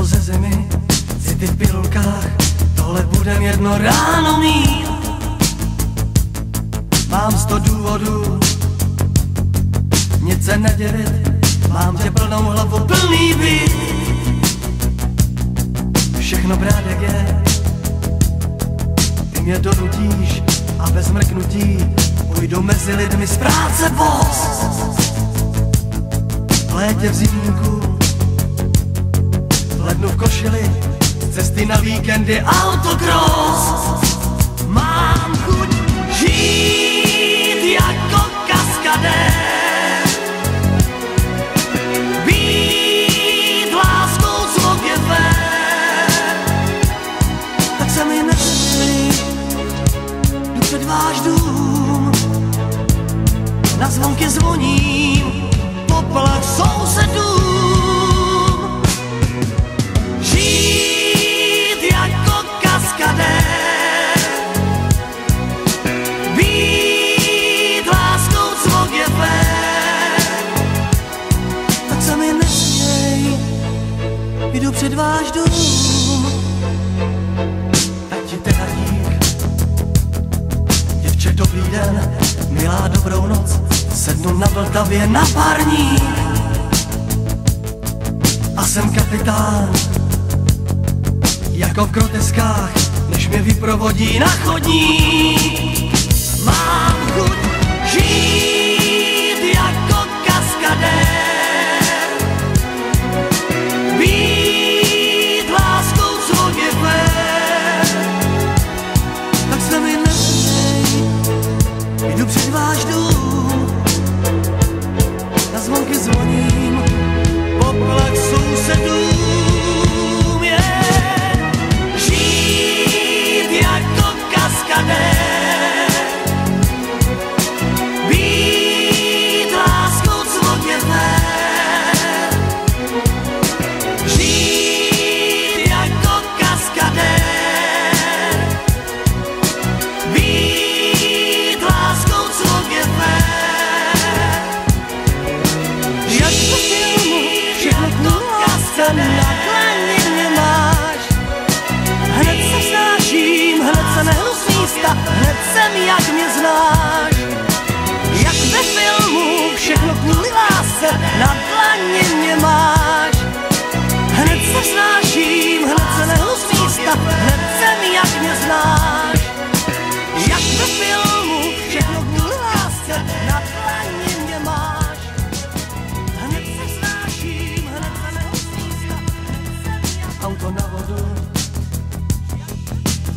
ze zimy, city v pilulkách, tohle budem jedno ráno mít. Mám 100 důvodů, nic se nedělit, mám tě plnou hlavu, plný byt. Všechno brát jak je, ty mě donutíš a bez mrknutí ujdu mezi lidmi z práce boss. V létě v zimníku, v lednu v košili, z cesty na víkendy autocross. Mám chuť žít jako kaskadér, být láskou zvuk je fér. Tak se mi nesmí, jdu před váš dům, na zvonky zvoním, poplach sousedům. Žít jako kaskadér, být láskou zvuk je fér. Tak se mi nesměj, jdu před váš dům. Tak ti teda dík, děvče dobrý den, milá dobrou noc, sednu na Vltavě na parník a jsem kapitán, jako v groteskách, než mě vyprovodí na chodník. Mám chuť žít jako kaskadér, být láskou zvuk je fér. Tak se mi nesměj, jdu před váš dům, na zvonky zvoním, poplach sousedům. Žít jako kaskadér, být láskou zvuk je fér. Žít jako kaskadér, být láskou zvuk je fér. Jak to filmu, všechno kůlásce na dlaně mě máš. Hned se snáším, hned se nehnu z místa, hned jsem jak mě znáš. Jak ve filmu, všechno kvůli lásce, na dlaně mě máš. Hned se snáším, hned se nehnu z místa, hned jsem jak mě znáš. Jak ve filmu, všechno kvůli lásce, na dlaně mě máš. Hned se snáším, hned se nehnu z místa, hned jsem jak... Auto na vodu,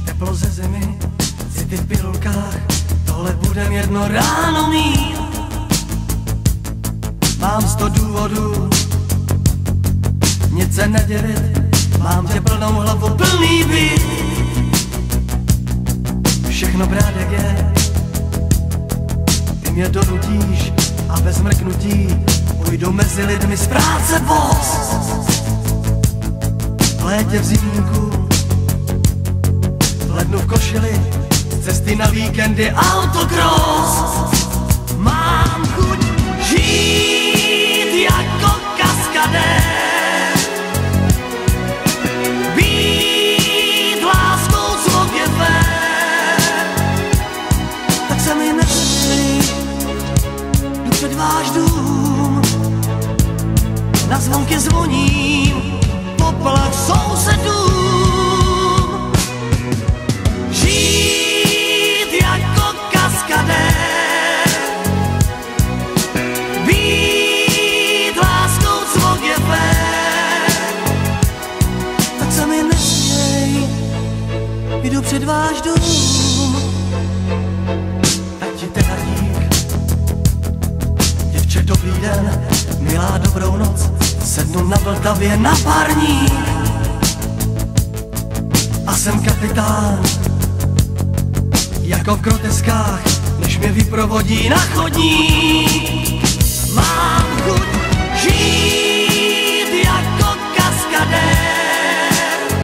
teplo ze zimy, city v pilulkách, tohle budem jedno ráno mít. Mám 100 důvodů, nic se nedělit, mám tě plnou hlavu, plný byt. Všechno brát jak je, ty mě donutíš a bez mrknutí ujdu mezi lidmi z práce boss. V létě v zimníku, v lednu v košili, z cesty na víkendy autocross. Mám chuť žít jako kaskadér, být láskou zvuk je fér. Tak se mi nesmí, jdu před váš dům, na zvonky zvoním, poplach sousedům. Žít jako kaskadér, být láskou zvuk je fér. Tak se mi nesměj, jdu před váš dům. Tak ti teda dík, děvče dobrý den, milá dobrou noc, sednu na Vltavě na parník a jsem kapitán, jako v groteskách, než mě vyprovodí na chodník. Mám chuť žít jako kaskadér,